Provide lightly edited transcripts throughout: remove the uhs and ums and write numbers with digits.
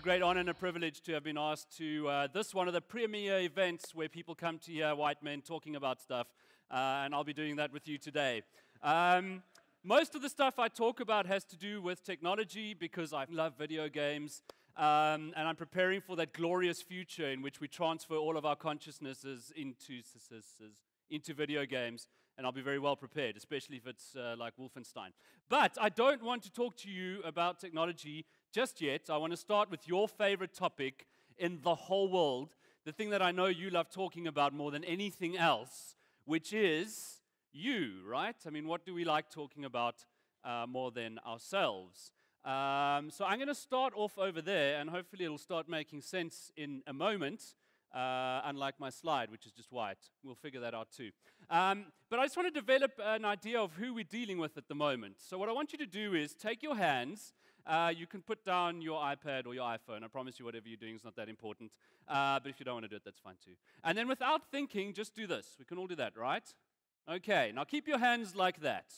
great honor and a privilege to have been asked to this one of the premier events where people come to hear white men talking about stuff, and I'll be doing that with you today. Most of the stuff I talk about has to do with technology because I love video games, and I'm preparing for that glorious future in which we transfer all of our consciousnesses into video games, and I'll be very well prepared, especially if it's like Wolfenstein. But I don't want to talk to you about technology just yet. I want to start with your favorite topic in the whole world, the thing that I know you love talking about more than anything else, which is you, right? I mean, what do we like talking about more than ourselves? So I'm going to start off over there, and hopefully it'll start making sense in a moment, unlike my slide, which is just white. We'll figure that out too. But I just want to develop an idea of who we're dealing with at the moment. So what I want you to do is take your hands. You can put down your iPad or your iPhone. I promise you whatever you're doing is not that important. But if you don't want to do it, that's fine too. And then without thinking, just do this. We can all do that, right? Okay, now keep your hands like that.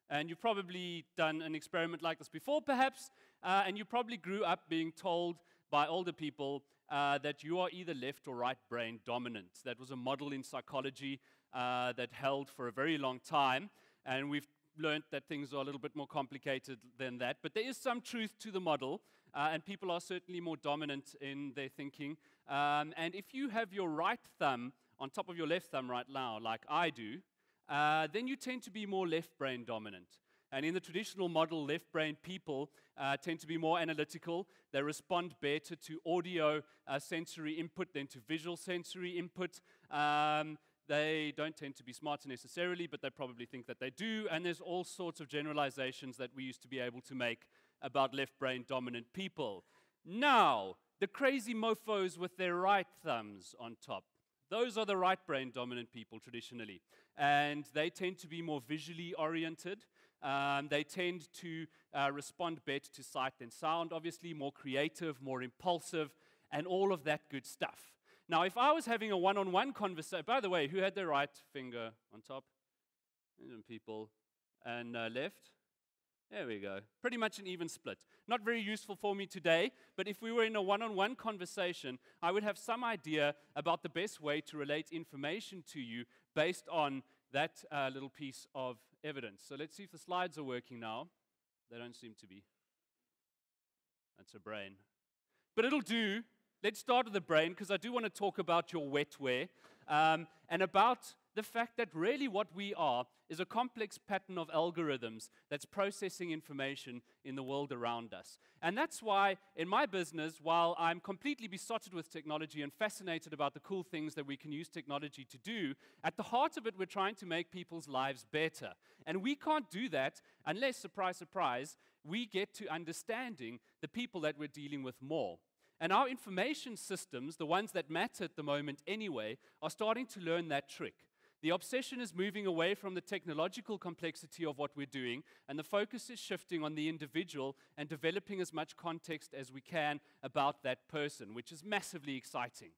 And you've probably done an experiment like this before, perhaps. And you probably grew up being told by older people that you are either left or right brain dominant. That was a model in psychology that held for a very long time. And we've learned that things are a little bit more complicated than that. But there is some truth to the model, and people are certainly more dominant in their thinking. And if you have your right thumb on top of your left thumb right now, like I do, then you tend to be more left brain dominant. And in the traditional model, left brain people tend to be more analytical. They respond better to audio sensory input than to visual sensory input. They don't tend to be smarter necessarily, but they probably think that they do. And there's all sorts of generalizations that we used to be able to make about left brain dominant people. Now, the crazy mofos with their right thumbs on top. Those are the right brain dominant people traditionally. And they tend to be more visually oriented. They tend to respond better to sight than sound, obviously, more creative, more impulsive, and all of that good stuff. Now, if I was having a one-on-one conversation, by the way, who had their right finger on top? People. And left? There we go. Pretty much an even split. Not very useful for me today, but if we were in a one-on-one conversation, I would have some idea about the best way to relate information to you based on that little piece of evidence. So let's see if the slides are working now. They don't seem to be. That's a brain. But it'll do. Let's start with the brain, because I do want to talk about your wetware and about the fact that really what we are is a complex pattern of algorithms that's processing information in the world around us. And that's why, in my business, while I'm completely besotted with technology and fascinated about the cool things that we can use technology to do, at the heart of it, we're trying to make people's lives better. And we can't do that unless, surprise, surprise, we get to understanding the people that we're dealing with more. And our information systems, the ones that matter at the moment anyway, are starting to learn that trick. The obsession is moving away from the technological complexity of what we're doing, and the focus is shifting on the individual and developing as much context as we can about that person, which is massively exciting.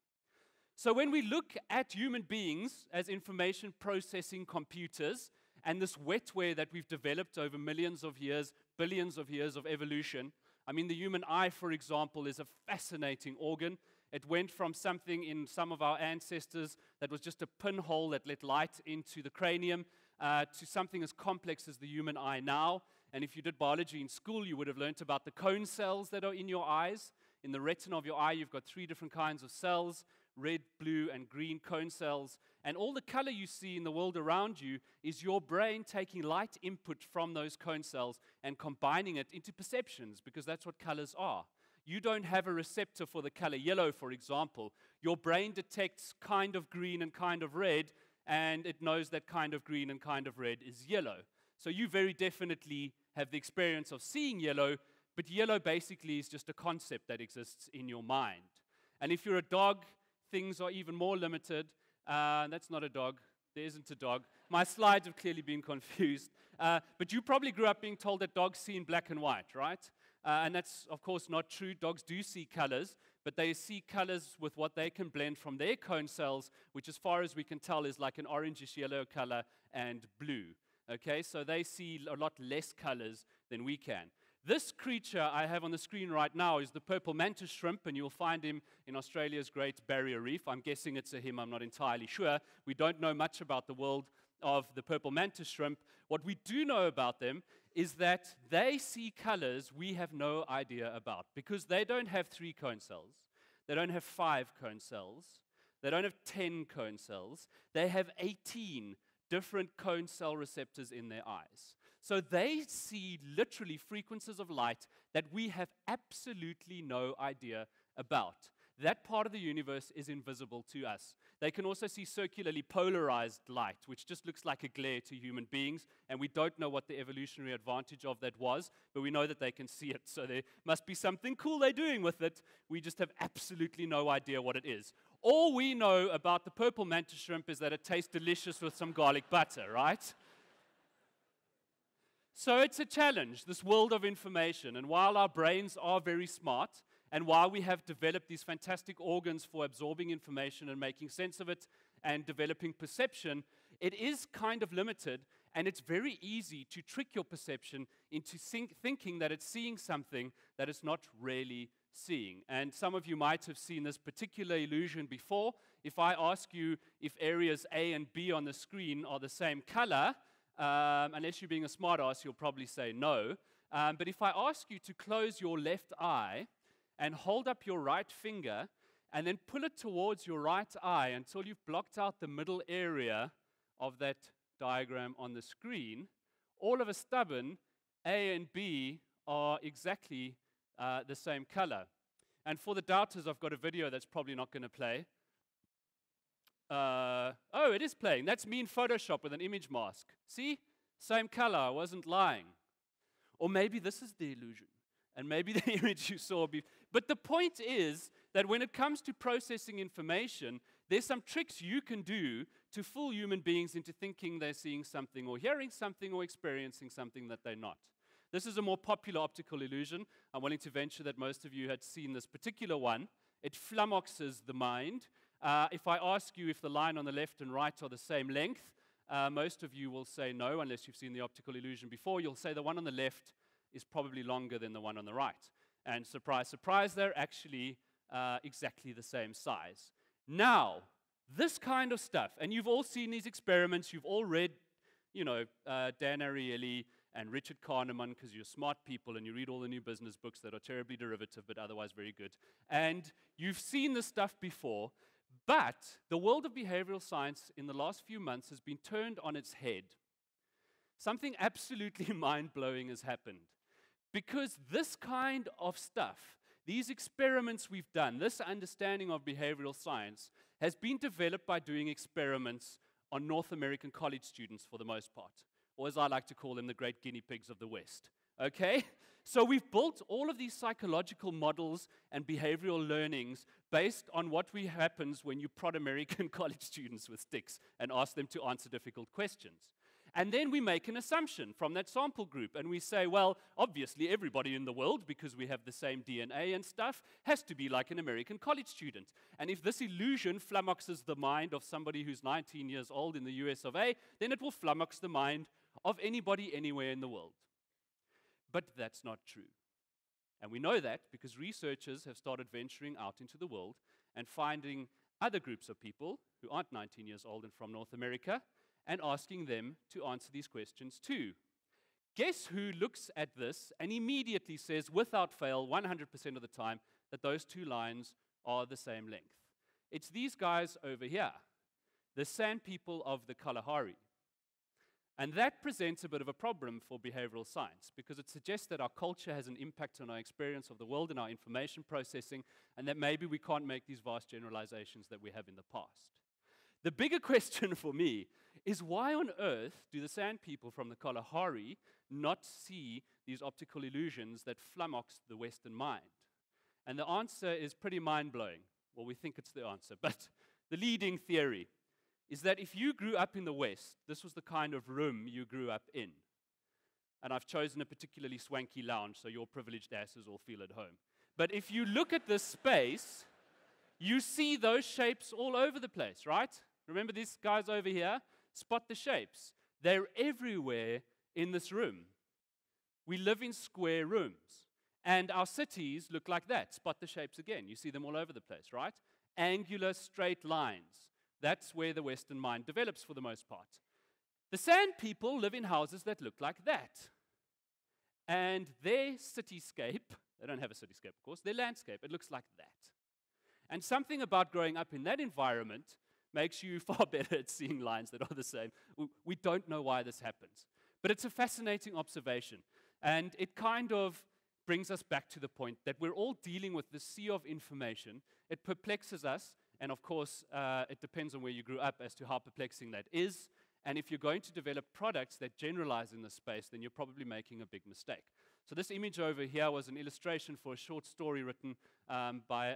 So when we look at human beings as information processing computers, and this wetware that we've developed over millions of years, billions of years of evolution, I mean, the human eye, for example, is a fascinating organ. It went from something in some of our ancestors that was just a pinhole that let light into the cranium to something as complex as the human eye now. And if you did biology in school, you would have learned about the cone cells that are in your eyes. In the retina of your eye, you've got 3 different kinds of cells: red, blue, and green cone cells. And all the color you see in the world around you is your brain taking light input from those cone cells and combining it into perceptions, because that's what colors are. You don't have a receptor for the color yellow, for example. Your brain detects kind of green and kind of red, and it knows that kind of green and kind of red is yellow. So you very definitely have the experience of seeing yellow, but yellow basically is just a concept that exists in your mind. And if you're a dog, things are even more limited. That's not a dog. There isn't a dog. My slides have clearly been confused. But you probably grew up being told that dogs see in black and white, right? And that's, of course, not true. Dogs do see colors, but they see colors with what they can blend from their cone cells, which, as far as we can tell, is like an orangish yellow color and blue. Okay, so they see a lot less colors than we can. This creature I have on the screen right now is the purple mantis shrimp, and you'll find him in Australia's Great Barrier Reef. I'm guessing it's a him, I'm not entirely sure. We don't know much about the world of the purple mantis shrimp. What we do know about them is that they see colors we have no idea about, because they don't have 3 cone cells, they don't have 5 cone cells, they don't have 10 cone cells, they have 18 different cone cell receptors in their eyes. So they see literally frequencies of light that we have absolutely no idea about. That part of the universe is invisible to us. They can also see circularly polarized light, which just looks like a glare to human beings, and we don't know what the evolutionary advantage of that was, but we know that they can see it, so there must be something cool they're doing with it. We just have absolutely no idea what it is. All we know about the purple mantis shrimp is that it tastes delicious with some garlic butter, right? So it's a challenge, this world of information. And while our brains are very smart, and while we have developed these fantastic organs for absorbing information and making sense of it and developing perception, it is kind of limited, and it's very easy to trick your perception into thinking that it's seeing something that it's not really seeing. And some of you might have seen this particular illusion before. If I ask you if areas A and B on the screen are the same color, unless you're being a smart ass, you'll probably say no. But if I ask you to close your left eye and hold up your right finger and then pull it towards your right eye until you've blocked out the middle area of that diagram on the screen, all of a sudden, A and B are exactly the same color. And for the doubters, I've got a video that's probably not going to play. Oh, it is playing. That's me in Photoshop with an image mask. See? Same color. I wasn't lying. Or maybe this is the illusion. And maybe the image you saw. But the point is that when it comes to processing information, there's some tricks you can do to fool human beings into thinking they're seeing something or hearing something or experiencing something that they're not. This is a more popular optical illusion. I'm willing to venture that most of you had seen this particular one. It flummoxes the mind. If I ask you if the line on the left and right are the same length, most of you will say no, unless you've seen the optical illusion before. You'll say the one on the left is probably longer than the one on the right. And surprise, surprise, they're actually exactly the same size. Now, this kind of stuff, and you've all seen these experiments, you've all read, Dan Ariely and Richard Kahneman, because you're smart people and you read all the new business books that are terribly derivative but otherwise very good. And you've seen this stuff before. But the world of behavioral science in the last few months has been turned on its head. Something absolutely mind-blowing has happened. Because this kind of stuff, these experiments we've done, this understanding of behavioral science, has been developed by doing experiments on North American college students for the most part. Or as I like to call them, the great guinea pigs of the West. Okay? So we've built all of these psychological models and behavioral learnings based on what happens when you prod American college students with sticks and ask them to answer difficult questions. And then we make an assumption from that sample group, and we say, well, obviously everybody in the world, because we have the same DNA and stuff, has to be like an American college student. And if this illusion flummoxes the mind of somebody who's 19 years old in the US of A, then it will flummox the mind of anybody anywhere in the world. But that's not true. And we know that because researchers have started venturing out into the world and finding other groups of people who aren't 19 years old and from North America and asking them to answer these questions too. Guess who looks at this and immediately says, without fail, 100% of the time, that those two lines are the same length? It's these guys over here, the sand people of the Kalahari. And that presents a bit of a problem for behavioral science because it suggests that our culture has an impact on our experience of the world and our information processing, and that maybe we can't make these vast generalizations that we have in the past. The bigger question for me is, why on earth do the sand people from the Kalahari not see these optical illusions that flummox the Western mind? And the answer is pretty mind-blowing. Well, we think it's the answer, but the leading theory is that if you grew up in the West, this was the kind of room you grew up in. And I've chosen a particularly swanky lounge, so your privileged asses all feel at home. But if you look at this space, you see those shapes all over the place, right? Remember these guys over here? Spot the shapes. They're everywhere in this room. We live in square rooms. And our cities look like that. Spot the shapes again. You see them all over the place, right? Angular, straight lines. That's where the Western mind develops for the most part. The sand people live in houses that look like that. And their cityscape, they don't have a cityscape, of course, their landscape, it looks like that. And something about growing up in that environment makes you far better at seeing lines that are the same. We don't know why this happens. But it's a fascinating observation. And it kind of brings us back to the point that we're all dealing with this sea of information. It perplexes us, and of course, it depends on where you grew up as to how perplexing that is. And if you're going to develop products that generalize in this space, then you're probably making a big mistake. So this image over here was an illustration for a short story written by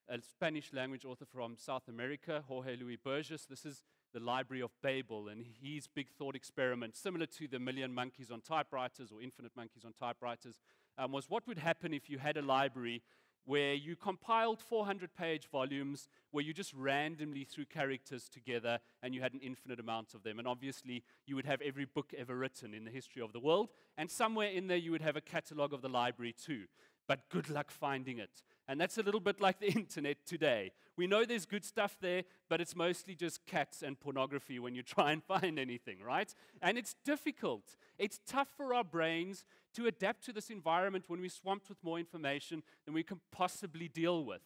a Spanish language author from South America, Jorge Luis Borges. This is the Library of Babel, and his big thought experiment, similar to the Million Monkeys on Typewriters or Infinite Monkeys on Typewriters, was what would happen if you had a library where you compiled 400-page volumes where you just randomly threw characters together and you had an infinite amount of them. And obviously, you would have every book ever written in the history of the world, and somewhere in there you would have a catalog of the library too. But good luck finding it. And that's a little bit like the internet today. We know there's good stuff there, but it's mostly just cats and pornography when you try and find anything, right? And it's difficult. It's tough for our brains to adapt to this environment when we're swamped with more information than we can possibly deal with.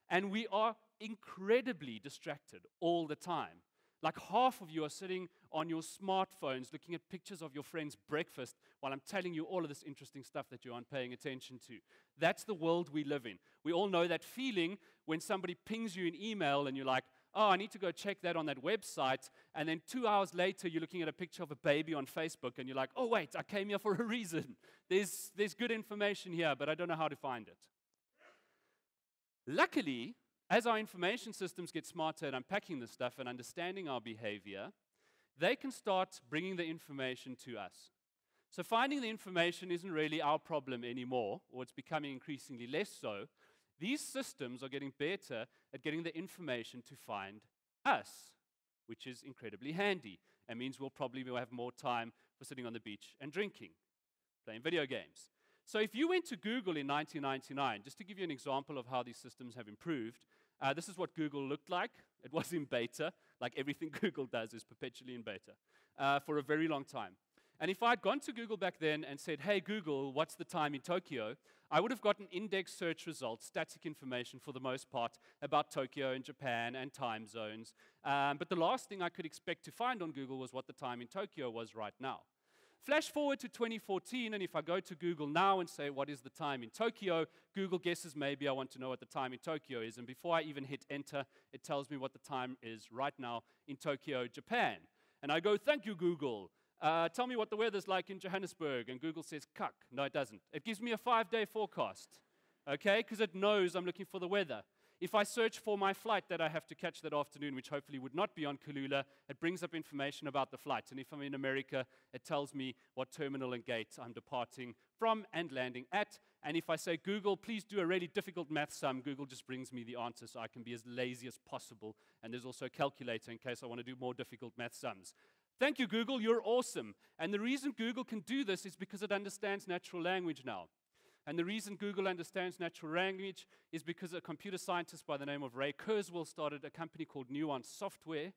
And we are incredibly distracted all the time. Like half of you are sitting on your smartphones looking at pictures of your friend's breakfast while I'm telling you all of this interesting stuff that you aren't paying attention to. That's the world we live in. We all know that feeling when somebody pings you an email and you're like, oh, I need to go check that on that website, and then 2 hours later you're looking at a picture of a baby on Facebook and you're like, oh wait, I came here for a reason. There's good information here, but I don't know how to find it. Luckily, as our information systems get smarter at unpacking this stuff and understanding our behavior, they can start bringing the information to us. So finding the information isn't really our problem anymore, or it's becoming increasingly less so. These systems are getting better at getting the information to find us, which is incredibly handy. It means we'll probably have more time for sitting on the beach and drinking, playing video games. So if you went to Google in 1999, just to give you an example of how these systems have improved, this is what Google looked like. It was in beta. Like everything Google does is perpetually in beta for a very long time. And if I'd gone to Google back then and said, hey, Google, what's the time in Tokyo? I would have gotten index search results, static information for the most part, about Tokyo and Japan and time zones. But the last thing I could expect to find on Google was what the time in Tokyo was right now. Flash forward to 2014, and if I go to Google now and say, what is the time in Tokyo, Google guesses maybe I want to know what the time in Tokyo is. And before I even hit enter, it tells me what the time is right now in Tokyo, Japan. And I go, thank you, Google. Tell me what the weather's like in Johannesburg. And Google says, cuck. No, it doesn't. It gives me a 5-day forecast, okay, because it knows I'm looking for the weather. If I search for my flight that I have to catch that afternoon, which hopefully would not be on Kalula, it brings up information about the flight. And if I'm in America, it tells me what terminal and gate I'm departing from and landing at. And if I say, Google, please do a really difficult math sum, Google just brings me the answer so I can be as lazy as possible. And there's also a calculator in case I want to do more difficult math sums. Thank you, Google, you're awesome. And the reason Google can do this is because it understands natural language now. And the reason Google understands natural language is because a computer scientist by the name of Ray Kurzweil started a company called Nuance Software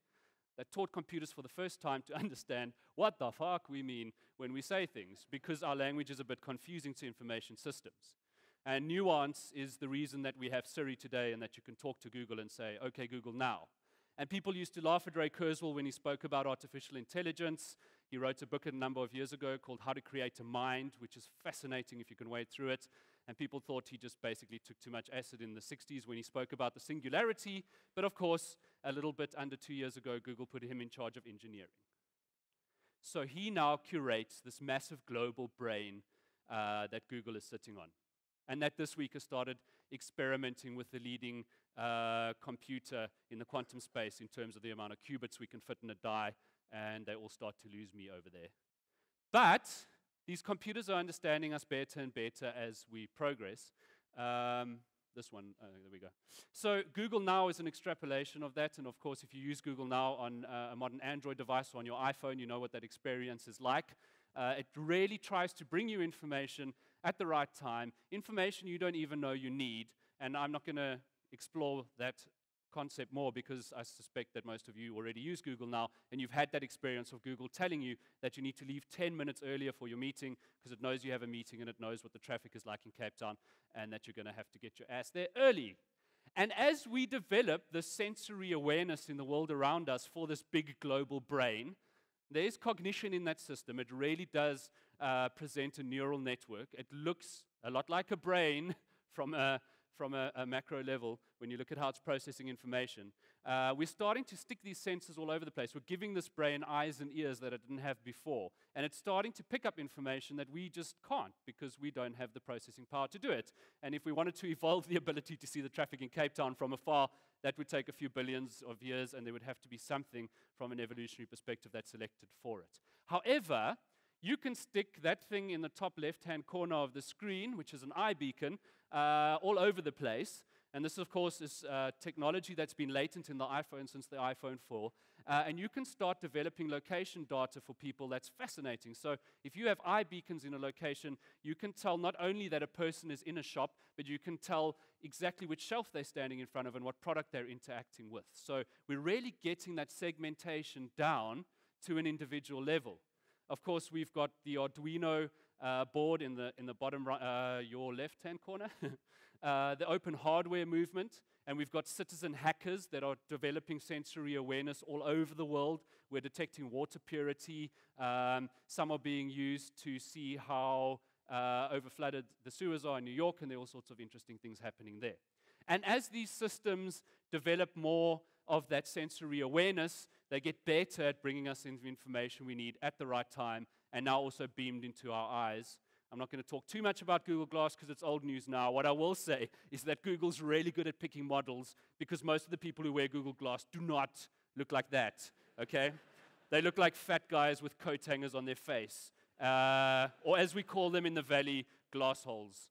that taught computers for the first time to understand what the fuck we mean when we say things, because our language is a bit confusing to information systems. And Nuance is the reason that we have Siri today and that you can talk to Google and say, okay, Google, now. And people used to laugh at Ray Kurzweil when he spoke about artificial intelligence. He wrote a book a number of years ago called How to Create a Mind, which is fascinating if you can wade through it. And people thought he just basically took too much acid in the 60s when he spoke about the singularity. But of course, a little bit under 2 years ago, Google put him in charge of engineering. So he now curates this massive global brain that Google is sitting on. And that this week has started experimenting with the leading computer in the quantum space in terms of the amount of qubits we can fit in a die, and they all start to lose me over there. But these computers are understanding us better and better as we progress. This one, there we go. So Google Now is an extrapolation of that, and of course, if you use Google Now on a modern Android device or on your iPhone, you know what that experience is like. It really tries to bring you information at the right time, information you don't even know you need. And I'm not going to explore that concept more because I suspect that most of you already use Google now, and you've had that experience of Google telling you that you need to leave 10 minutes earlier for your meeting because it knows you have a meeting and it knows what the traffic is like in Cape Town and that you're going to have to get your ass there early. And as we develop the sensory awareness in the world around us for this big global brain, there's cognition in that system. It really does present a neural network. It looks a lot like a brain from a macro level when you look at how it's processing information. We're starting to stick these sensors all over the place. We're giving this brain eyes and ears that it didn't have before. And it's starting to pick up information that we just can't because we don't have the processing power to do it. And if we wanted to evolve the ability to see the traffic in Cape Town from afar, that would take a few billions of years, and there would have to be something from an evolutionary perspective that's selected for it. However, you can stick that thing in the top left-hand corner of the screen, which is an eye beacon, all over the place. And this, of course, is technology that's been latent in the iPhone since the iPhone 4. And you can start developing location data for people. That's fascinating. So if you have eye beacons in a location, you can tell not only that a person is in a shop, but you can tell exactly which shelf they're standing in front of and what product they're interacting with. So we're really getting that segmentation down to an individual level. Of course, we've got the Arduino board in the bottom your left-hand corner, the open hardware movement, and we've got citizen hackers that are developing sensory awareness all over the world. We're detecting water purity. Some are being used to see how overflooded the sewers are in New York, and there are all sorts of interesting things happening there. And as these systems develop more of that sensory awareness, they get better at bringing us in the information we need at the right time, and now also beamed into our eyes. I'm not going to talk too much about Google Glass because it's old news now. What I will say is that Google's really good at picking models because most of the people who wear Google Glass do not look like that, okay? They look like fat guys with coat hangers on their face, or as we call them in the Valley, glass holes.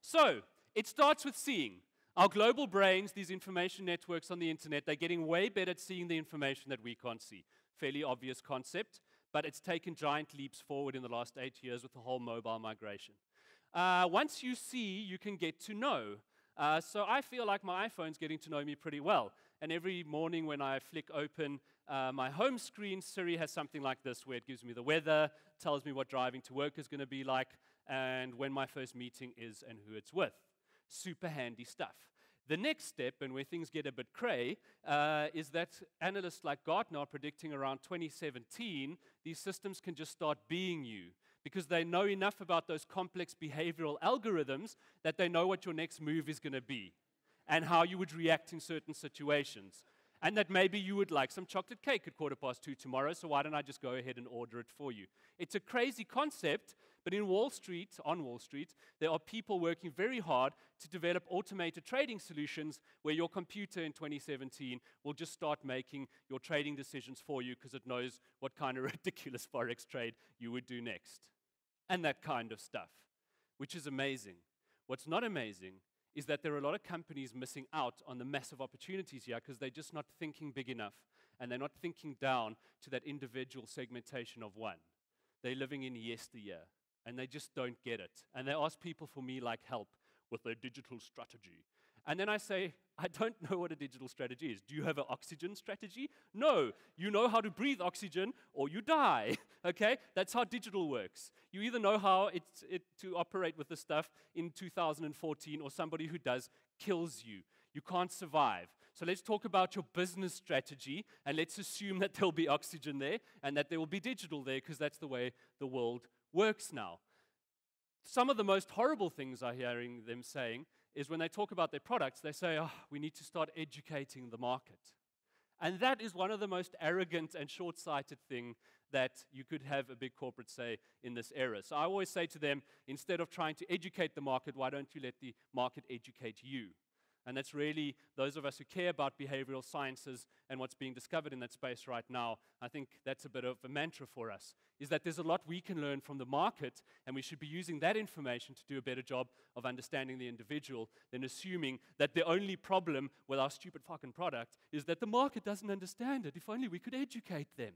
So it starts with seeing. Our global brains, these information networks on the internet, they're getting way better at seeing the information that we can't see. Fairly obvious concept, but it's taken giant leaps forward in the last 8 years with the whole mobile migration. Once you see, you can get to know. So I feel like my iPhone's getting to know me pretty well. And every morning when I flick open my home screen, Siri has something like this where it gives me the weather, tells me what driving to work is going to be like, and when my first meeting is and who it's with. Super handy stuff. The next step, and where things get a bit cray, is that analysts like Gartner are predicting around 2017, these systems can just start being you because they know enough about those complex behavioral algorithms that they know what your next move is going to be and how you would react in certain situations. And that maybe you would like some chocolate cake at 2:15 tomorrow, so why don't I just go ahead and order it for you? It's a crazy concept, but on Wall Street, there are people working very hard to develop automated trading solutions where your computer in 2017 will just start making your trading decisions for you because it knows what kind of ridiculous forex trade you would do next. And that kind of stuff, which is amazing. What's not amazing is that there are a lot of companies missing out on the massive opportunities here because they're just not thinking big enough and they're not thinking down to that individual segmentation of one. They're living in yesteryear and they just don't get it. And they ask people for me like help with their digital strategy. And then I say, I don't know what a digital strategy is. Do you have an oxygen strategy? No. You know how to breathe oxygen or you die, okay? That's how digital works. You either know how to operate with this stuff in 2014 or somebody who does kills you. You can't survive. So let's talk about your business strategy and let's assume that there'll be oxygen there and that there will be digital there because that's the way the world works now. Some of the most horrible things I'm hearing them saying is when they talk about their products, they say, oh, we need to start educating the market. And that is one of the most arrogant and short-sighted thing that you could have a big corporate say in this era. So I always say to them, instead of trying to educate the market, why don't you let the market educate you? And that's really those of us who care about behavioral sciences and what's being discovered in that space right now. I think that's a bit of a mantra for us, is that there's a lot we can learn from the market, and we should be using that information to do a better job of understanding the individual than assuming that the only problem with our stupid fucking product is that the market doesn't understand it. If only we could educate them.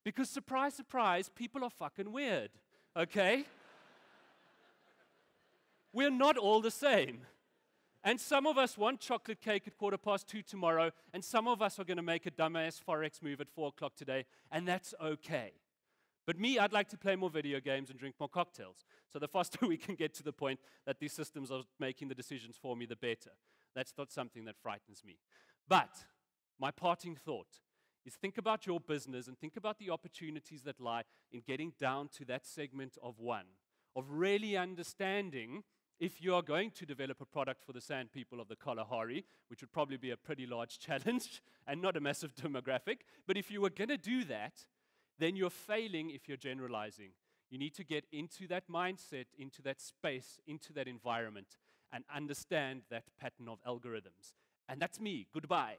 Because surprise, surprise, people are fucking weird, okay? We're not all the same. And some of us want chocolate cake at 2:15 tomorrow, and some of us are going to make a dumbass Forex move at 4 o'clock today, and that's okay. But me, I'd like to play more video games and drink more cocktails. So the faster we can get to the point that these systems are making the decisions for me, the better. That's not something that frightens me. But my parting thought is think about your business and think about the opportunities that lie in getting down to that segment of one, of really understanding if you are going to develop a product for the sand people of the Kalahari, which would probably be a pretty large challenge and not a massive demographic, but if you were going to do that, then you're failing if you're generalizing. You need to get into that mindset, into that space, into that environment, and understand that pattern of algorithms. And that's me. Goodbye.